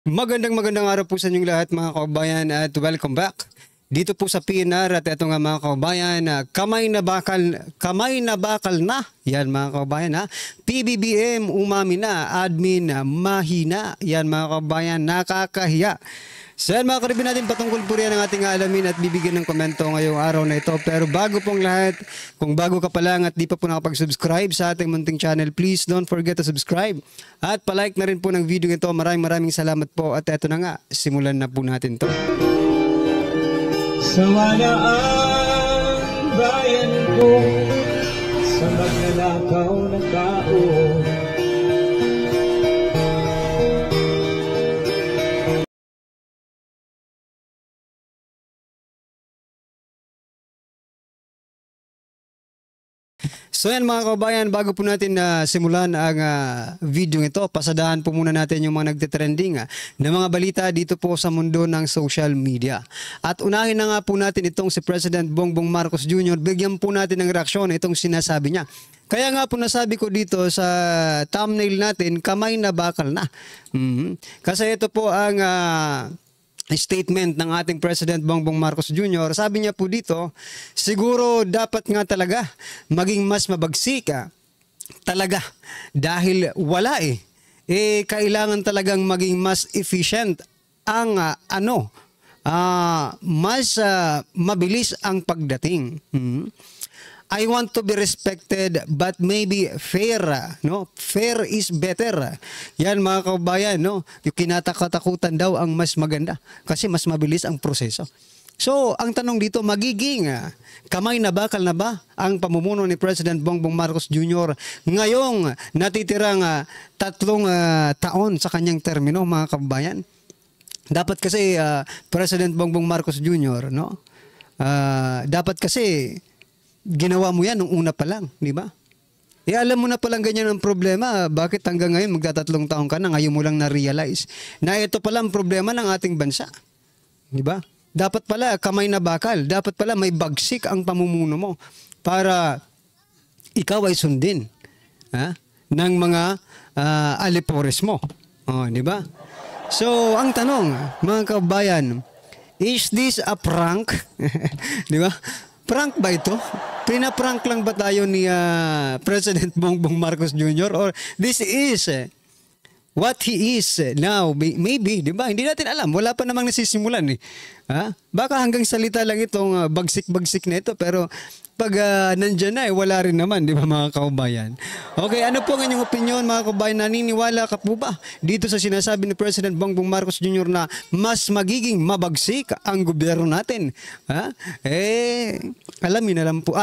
Magandang araw po sa inyong lahat mga kababayan at welcome back. Dito po sa PNR at ito nga mga kababayan, kamay na bakal na. Yan mga kababayan ha. PBBM umami na, admin mahina. Yan mga kababayan, nakakahiya. So yan mga karibin natin, patungkol po rin ang ating alamin at bibigyan ng komento ngayong araw na ito. Pero bago pong lahat, kung bago ka pa lang at di pa po nakapag-subscribe sa ating munting channel, please don't forget to subscribe. At palike na rin po ng video ito. Maraming salamat po. At eto na nga, simulan na po natin to. Sawala ang bayan ko sa magnanakaw na tao. So yan mga kababayan, bago po natin simulan ang video ito, pasadahan po muna natin yung mga nagtitrending na mga balita dito po sa mundo ng social media. At unahin na nga po natin itong si President Bongbong Marcos Jr. Bigyan po natin ng reaksyon itong sinasabi niya. Kaya nga po nasabi ko dito sa thumbnail natin, kamay na bakal na. Kasi ito po ang statement ng ating President Bongbong Marcos Jr. Sabi niya po dito, siguro dapat nga talaga maging mas mabagsik talaga dahil wala kailangan talagang maging mas efficient ang mas mabilis ang pagdating. I want to be respected but maybe fair, no? Fair is better. Yan mga kababayan, no? Yung kinatatakutan daw ang mas maganda kasi mas mabilis ang proseso. So, ang tanong dito, magiging kamay na bakal na ba ang pamumuno ni President Bongbong Marcos Jr. ngayong natitirang 3 taon sa kanyang termino, mga kababayan? Dapat kasi President Bongbong Marcos Jr., no? Dapat kasi ginawa mo yan nung una pa lang, di ba? Alam mo na palang ganyan ang problema, bakit hanggang ngayon magtatatlong taon ka na, ngayon mo lang na-realize na ito pala ang problema ng ating bansa, di ba? Dapat pala kamay na bakal, dapat pala may bagsik ang pamumuno mo para ikaw ay sundin ng mga alipores mo, di ba? So, ang tanong, mga kababayan, is this a prank? Di ba? Prank ba ito? Pinaprank lang ba tayo ni President Bongbong Marcos Jr. Or this is what he is now? Maybe, di ba? Hindi natin alam. Wala pa namang nasisimulan Baka hanggang salita lang itong bagsik-bagsik na ito. Pero pag nandyan na, wala rin naman, di ba mga kaubayan? Okay, ano po ang inyong opinion mga kaubayan? Naniniwala ka po ba dito sa sinasabi ni President Bongbong Marcos Jr. na mas magiging mabagsik ang gobyerno natin? Alamin na lang po.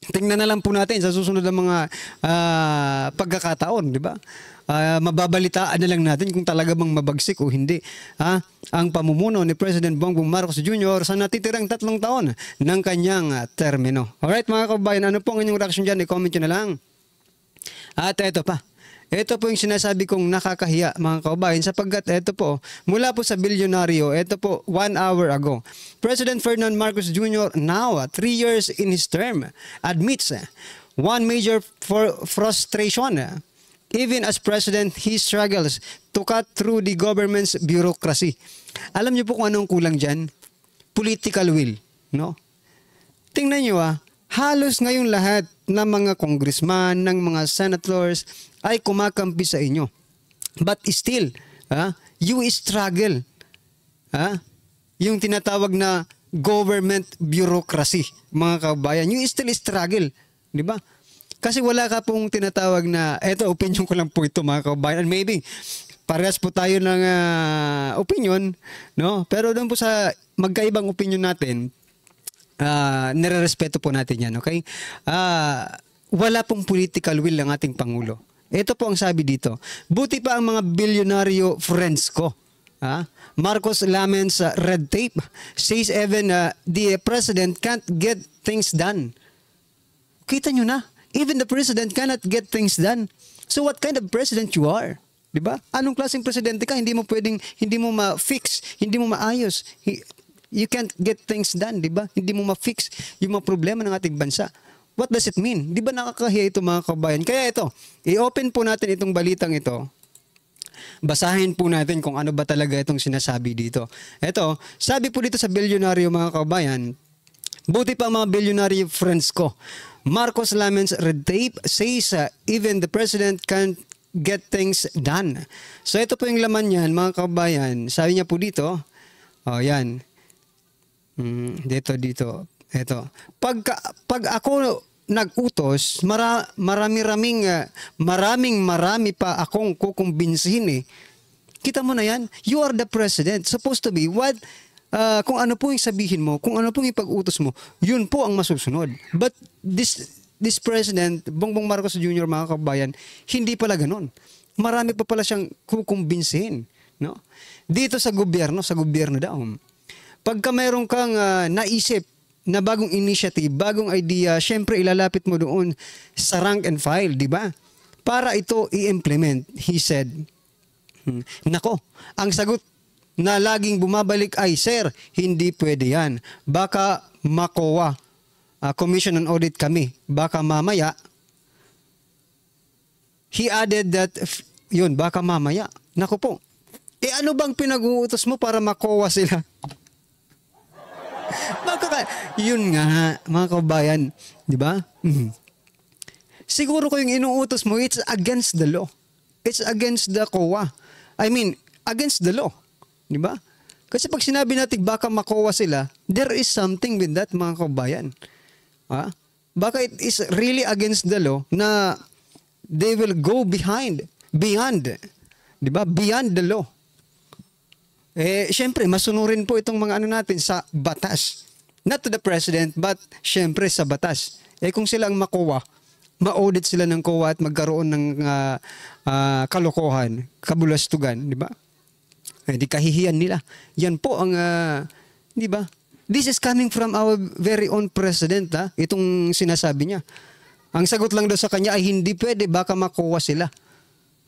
Tingnan na lang po natin sa susunod ng mga pagkakataon, di ba? Mababalitaan na lang natin kung talaga bang mabagsik o hindi ang pamumuno ni President Bongbong Marcos Jr. sa natitirang 3 taon ng kanyang termino. Alright mga kababayan, ano po ang inyong reaction dyan? I-comment nyo na lang. At ito pa. Ito po yung sinasabi kong nakakahiya mga kababayan sapagkat ito po, mula po sa bilyonaryo, ito po 1 hour ago. President Ferdinand Marcos Jr. now 3 years in his term admits one major frustration. Even as president, he struggles to cut through the government's bureaucracy. Alam niyo po kung anong kulang dyan? Political will, no? Tingnan niyo halos ngayong lahat ng mga congressman, ng mga senators ay kumakampi sa inyo. But still, you struggle. Yung tinatawag na government bureaucracy, mga kabayan, you still struggle, di ba? Kasi wala ka pong tinatawag na, eto, opinion ko lang po ito mga kabayan. Maybe, parehas po tayo ng opinion, no? Pero doon po sa magkaibang opinion natin, nire-respeto po natin yan, okay? Wala pong political will ng ating Pangulo. Ito po ang sabi dito. Buti pa ang mga bilyonaryo friends ko. Marcos laments red tape. Says even the president can't get things done. Kita nyo na. Even the president cannot get things done. So what kind of president you are? Diba? Anong klaseng presidente ka? Hindi mo ma-fix, hindi mo maayos. You can't get things done, diba? Hindi mo ma-fix yung mga problema ng ating bansa. What does it mean? Di ba nakakahiya ito mga kabayan? Kaya ito, i-open po natin itong balitang ito Basahin po natin kung ano ba talaga itong sinasabi dito. Ito, sabi po dito sa bilyonaryo mga kabayan, buti pa mga bilyonaryo friends ko. Marcos laments red tape, says even the president can't get things done. So ito po yung laman niyan mga kabayan. Sabi niya po dito, yan. Dito. Ito. Pag ako nag-utos, marami pa akong kukumbinsihin eh. Kita mo na yan? You are the president. Supposed to be what kung ano po yung sabihin mo, kung ano po yung ipag-utos mo, yun po ang masusunod. But this president, Bongbong Marcos Jr., mga kabayan, hindi pala ganun. Marami pa pala siyang kukumbinsihin. No? Dito sa gobyerno daw. Pagka mayroon kang naisip na bagong initiative, bagong idea, syempre ilalapit mo doon sa rank and file, di ba? Para ito i-implement, he said. Nako, ang sagot na laging bumabalik ay, sir, hindi pwede yan. Baka MACOA, Commission on Audit kami. Baka mamaya, he added that, yun, baka mamaya. Nako po, ano bang pinag-uutos mo para MACOA sila? Yun nga, mga kabayan, di ba? Siguro ko yung inuutos mo, it's against the law. It's against the COA. I mean, against the law. Di ba? Kasi pag sinabi natin baka MACOA sila, there is something with that, mga kabayan. Baka it is really against the law na they will go beyond, di ba? Beyond the law. Syempre, masunurin po itong mga ano natin sa batas. Not to the president, but syempre sa batas. Kung sila ang MACOA, ma-audit sila ng COA at magkaroon ng kalokohan, kabulastugan, di ba? Di kahihiyan nila. Yan po ang, di ba? This is coming from our very own president, itong sinasabi niya. Ang sagot lang daw sa kanya ay hindi pwede, baka MACOA sila.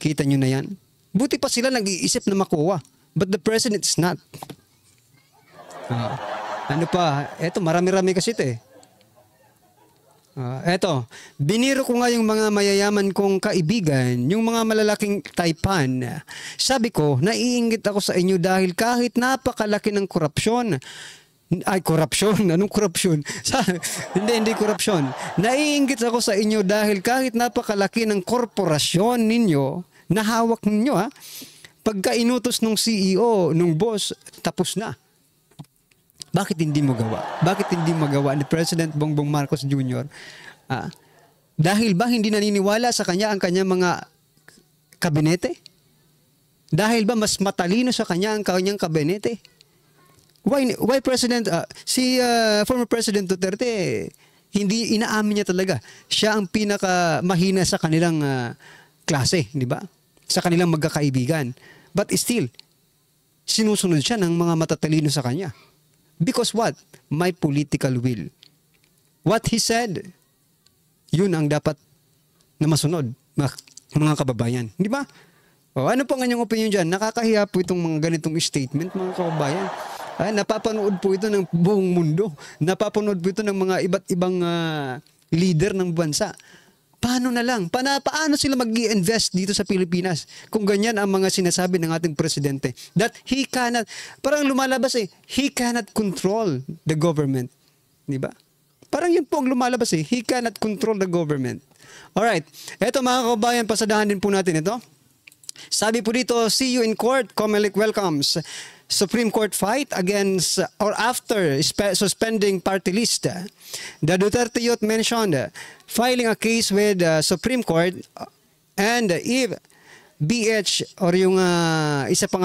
Kita nyo na yan. Buti pa sila nag-iisip na MACOA. But the president is not. Ano pa? Eto, marami-rami kasi ito eh. Eto, biniro ko nga yung mga mayayaman kong kaibigan, yung mga malalaking taipan. Sabi ko, naiinggit ako sa inyo dahil kahit napakalaki ng korupsyon. Ay, korupsyon? Anong korupsyon? Hindi korupsyon. Naiinggit ako sa inyo dahil kahit napakalaki ng korporasyon ninyo, na hawak ninyo pagka inutos ng CEO, ng boss, tapos na. Bakit hindi mo gawa? Bakit hindi magawa ni President Bongbong Marcos Jr.? Dahil ba hindi naniniwala sa kanya ang kanyang mga kabinete? Dahil ba mas matalino sa kanya ang kanyang kabinete? Why President, former President Duterte, hindi inaamin niya talaga. Siya ang pinaka mahina sa kanilang klase, di ba? Sa kanilang magkakaibigan. But still, sinusunod siya ng mga matatalino sa kanya. Because what? My political will. What he said, yun ang dapat na masunod, mga kababayan. Di ba? Ano po ang inyong opinion dyan? Nakakahiya po itong mga ganitong statement, mga kababayan. Napapanood po ito ng buong mundo. Napapanood po ito ng mga iba't ibang leader ng bansa. Paano na lang? Paano sila mag-i-invest dito sa Pilipinas kung ganyan ang mga sinasabi ng ating presidente? That he cannot, parang lumalabas he cannot control the government. Di ba? Parang yun po ang lumalabas he cannot control the government. Alright, eto mga kabayan, pasadahan din po natin ito. Sabi po dito, see you in court, Comelec welcomes Supreme Court fight against or after suspending party list. The Duterte youth mentioned filing a case with Supreme Court and if BH or yung isa pang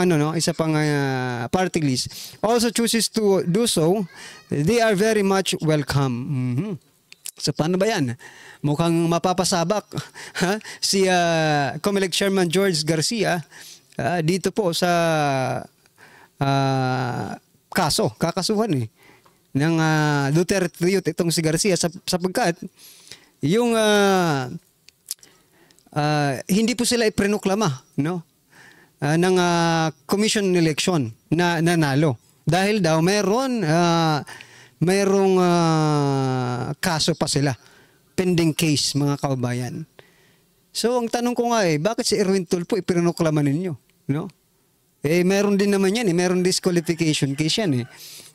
party list also chooses to do so, they are very much welcome. So paano ba yan? Mukhang mapapasabak si Comelec Chairman George Garcia dito po sa kakasuhan ng Duterte youth itong si Garcia sapagkat yung hindi po sila iprenoklama ng commission election na nanalo dahil daw mayroong kaso pa sila, pending case, mga kababayan. So ang tanong ko nga bakit si Erwin Tulfo iprenoklama ninyo? no? Meron din naman yan, meron disqualification case yan, eh.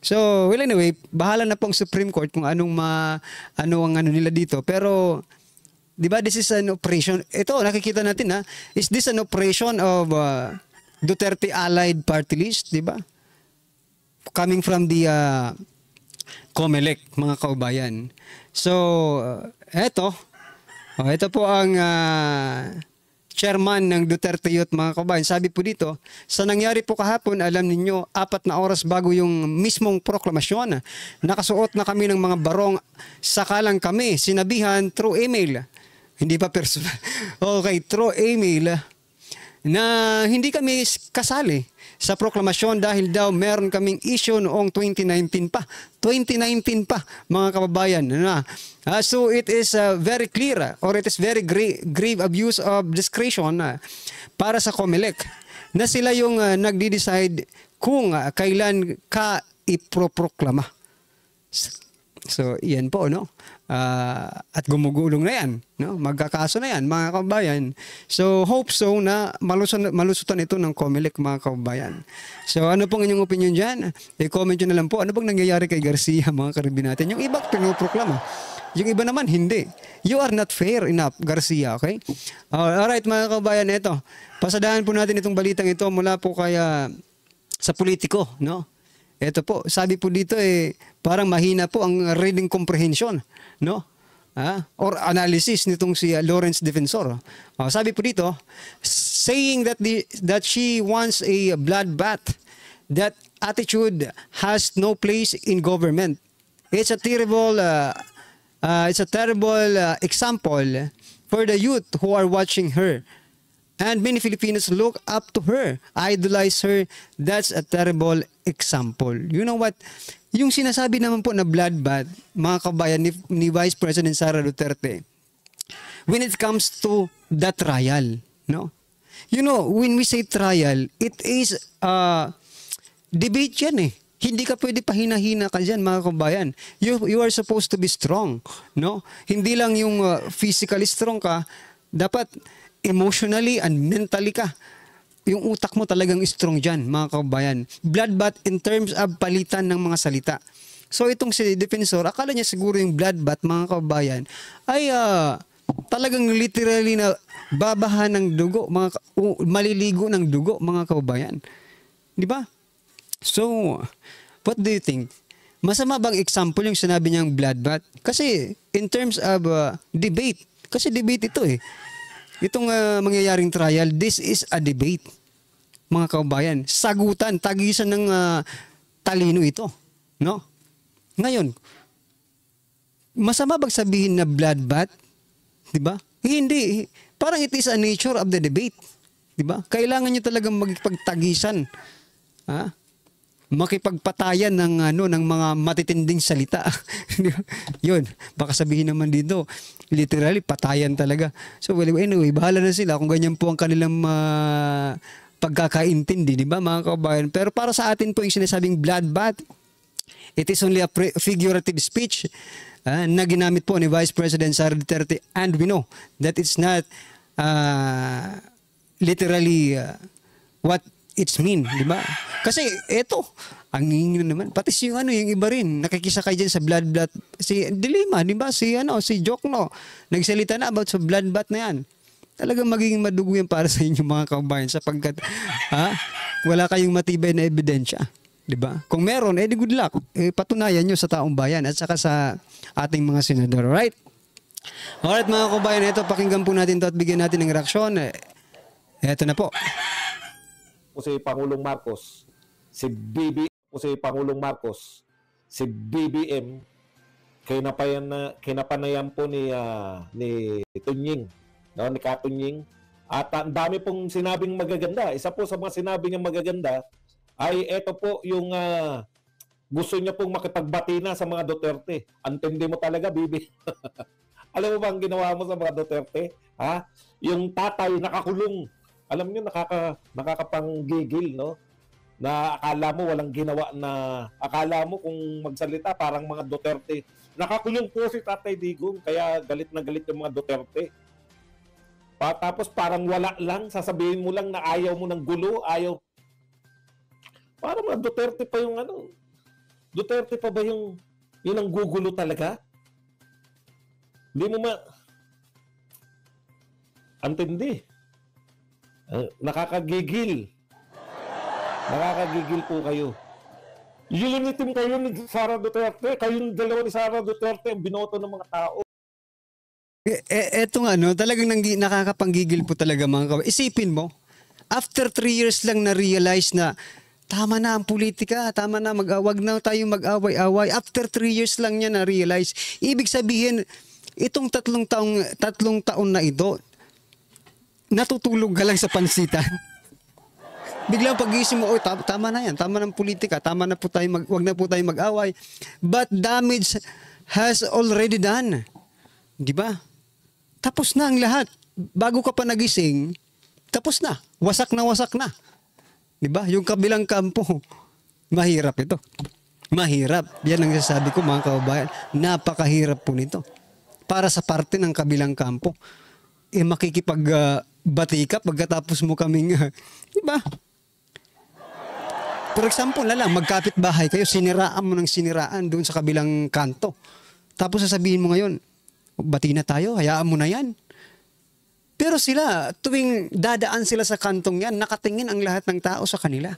So, well, anyway, bahala na pong Supreme Court kung ano ang ano nila dito. Pero, di ba, this is an operation. Ito, nakikita natin, is this an operation of Duterte Allied Party List, di ba? Coming from the COMELEC, mga kaubayan. So, ito po ang chairman ng Duterte Youth, mga kabayan. Sabi po dito, sa nangyari po kahapon, alam ninyo, 4 na oras bago yung mismong proklamasyon, nakasuot na kami ng mga barong, sakalang kami sinabihan through email. Hindi pa personal. Okay, through email na hindi kami kasali sa proklamasyon dahil daw meron kaming issue noong 2019 pa. 2019 pa, mga kababayan. So it is very clear or it is very grave abuse of discretion para sa COMELEC na sila yung nagde-decide kung kailan ka iproproklama. So, iyan po, no? At gumugulong na yan, no? Magkakaso na yan, mga kababayan. So, hope so na malusutan ito ng COMELEC, mga kababayan. So, ano pong inyong opinion dyan? I-comment nyo na lang po. Ano bang nangyayari kay Garcia, mga karibin natin? Yung iba, pinoproklama. Yung iba naman, hindi. You are not fair enough, Garcia, okay? Alright, mga kababayan, ito. Pasadahan po natin itong balitang ito mula po kaya sa politiko, no? Ito po, sabi po dito parang mahina po ang reading comprehension, no? Or analysis nitong si Lawrence Defensor. Sabi po dito, saying that she wants a bloodbath, that attitude has no place in government. It's a terrible example for the youth who are watching her. And many Filipinos look up to her, idolize her. That's a terrible example. You know what? Yung sinasabi naman po na bloodbath, mga kabayan ni Vice President Sara Duterte, when it comes to the trial, no? You know, when we say trial, it is debate yan, eh. Hindi ka pwede pahina-hina ka dyan, mga kabayan. You are supposed to be strong, no? Hindi lang yung physically strong ka, dapat emotionally and mentally ka. Yung utak mo talagang strong dyan, mga kabayan. Bloodbath in terms of palitan ng mga salita. So itong si Defensor, akala niya siguro yung bloodbath, mga kabayan, ay talagang literally na babahan ng dugo, maliligo ng dugo, mga kabayan. Di ba? So, what do you think? Masama bang example yung sinabi niyang bloodbath? Kasi in terms of debate, kasi debate ito, eh. Itong mangyayaring trial, this is a debate, mga kababayan. Sagutan, tagisan ng talino ito, no? Ngayon, masama bang sabihin na bloodbath? Diba? Hindi. Parang it is a nature of the debate. Diba? Kailangan nyo talagang magpagtagisan. Makipagpatayan ng mga matitinding salita. Yun, baka sabihin naman dito, literally patayan talaga. So well, anyway, bahala na sila kung ganyan po ang kanilang pagkakaintindi, di ba, mga kababayan? Pero para sa atin po yung sinasabing bloodbath, it is only a figurative speech na ginamit po ni Vice President Sara Duterte, and we know that it's not literally what it's mean, di ba? Kasi eto, ang ingin naman, pati yung iba rin, nakikisakay dyan sa bloodbath, si Dilima, di ba? Si Jokno, nagsalita na about sa bloodbath na yan. Talagang magiging madugo yan para sa inyo, mga kababayan, sapagkat wala kayong matibay na ebidensya, di ba? Kung meron, di good luck. Patunayan nyo sa taong bayan at saka sa ating mga senador, right? Alright, mga kababayan, ito, pakinggan po natin ito at bigyan natin ng reaksyon. Ito na po. Si Pangulong Marcos, si Pangulong Marcos, si BBM, kinapanayan po ni Tunying, no, ni Katunying. At ang dami pong sinabing magaganda. Isa po sa mga sinabi niya magaganda ay ito po yung gusto niya pong makipagbati na sa mga Duterte. Antindi mo talaga, Bibi. Alam mo ba ang ginawa mo sa mga Duterte? Yung tatay nakakulong. Alam niyo, nakakapanggigil, no? Na akala mo walang ginawa na, akala mo kung magsalita parang mga Duterte. Nakakulong po si Tatay Digong, kaya galit na galit yung mga Duterte. Tapos parang wala lang, sasabihin mo lang na ayaw mo ng gulo, ayaw. Parang Duterte pa yung ano. Duterte pa ba yung ang gugulo talaga? Hindi mo antindi. Nakakagigil. Nakakagigil po kayo. Unity kayo ni Sara Duterte. Kayong dalawa ni Sara Duterte ang binoto ng mga tao. Eto nga, no, talagang nakakapanggigil po talaga mga kababayan. Isipin mo, after 3 years lang na-realize na tama na ang politika, tama na, wag na tayong mag-away-away. After 3 years lang niya na-realize. Ibig sabihin, itong tatlong taon na ito, natutulog ka lang sa pansitan. Biglang pag-isip mo, tama na yan, tama na ang politika, tama na po tayo, wag na po tayo mag-away. But damage has already done. Di ba? Tapos na ang lahat. Bago ka pa nagising, tapos na. Wasak na. Di ba? Yung kabilang kampo, mahirap ito. Mahirap. Yan ang sasabi ko mga kababayan. Napakahirap po nito. Para sa parte ng kabilang kampo. Makikipagbati ka pagkatapos mo kaming, di ba? For example na lang, magkapit bahay kayo, siniraan mo ng siniraan doon sa kabilang kanto. Tapos sasabihin mo ngayon, bati na tayo, hayaan mo na yan. Pero sila, tuwing dadaan sila sa kantong yan, nakatingin ang lahat ng tao sa kanila.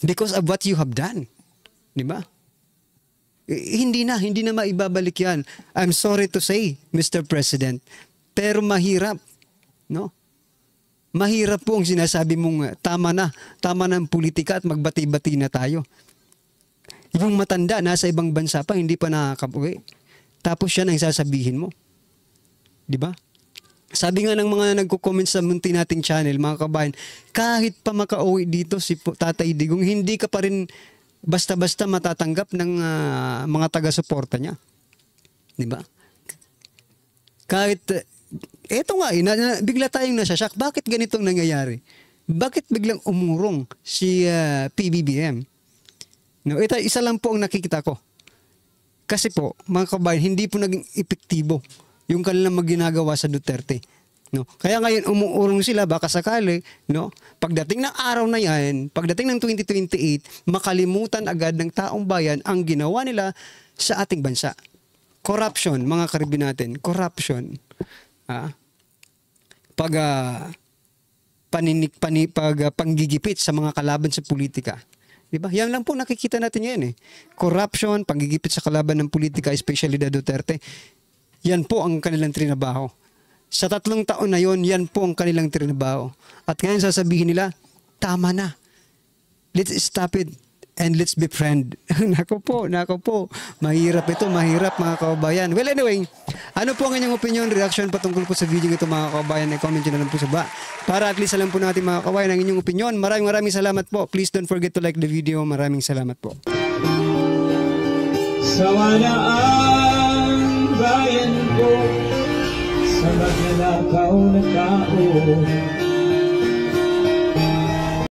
Because of what you have done. Di ba? Hindi na maibabalik yan. I'm sorry to say, Mr. President, pero mahirap. No? Mahirap po ang sinasabi mong tama na ang politika at magbati-bati na tayo. Yung matanda, nasa ibang bansa pa, hindi pa nakakabuwi. Tapos yan ang sasabihin mo. Di ba? Sabi nga ng mga nagko-comment sa munti nating channel, mga kabayan, kahit pa makauwi dito si Tatay Digong, hindi ka pa rin basta-basta matatanggap ng mga taga-suporta niya. Di ba? Kahit, eto nga, bigla tayong nasasyak. Bakit ganitong nangyayari? Bakit biglang umurong si PBBM? No, ito, isa lang po ang nakikita ko. Kasi po, mga kabayan, hindi po naging epektibo yung kanilang ginagawa sa Duterte. No? Kaya ngayon, umuurong sila, baka sakali, no? Pagdating ng araw na yan, pagdating ng 2028, makalimutan agad ng taong bayan ang ginawa nila sa ating bansa. Corruption, mga karibin natin, corruption. Panggigipit sa mga kalaban sa politika. Diba? Yan lang po nakikita natin yan eh. Corruption, panggigipit sa kalaban ng politika, especially the Duterte. Yan po ang kanilang trinabaho. Sa 3 taon na yon, yan po ang kanilang trinabaho. At ngayon sasabihin nila, tama na. Let's stop it and let's be friend. Nako po. Mahirap ito, mahirap mga kababayan. Well anyway, ano po ang inyong opinion, reaction patungkol po sa video ito mga kababayan? I-comment nyo na lang po sa baba. Para at least alam po natin mga kababayan ang inyong opinion. Maraming salamat po. Please don't forget to like the video. Maraming salamat po. Sawa na ang bayan ko sa magnanakaw na tao.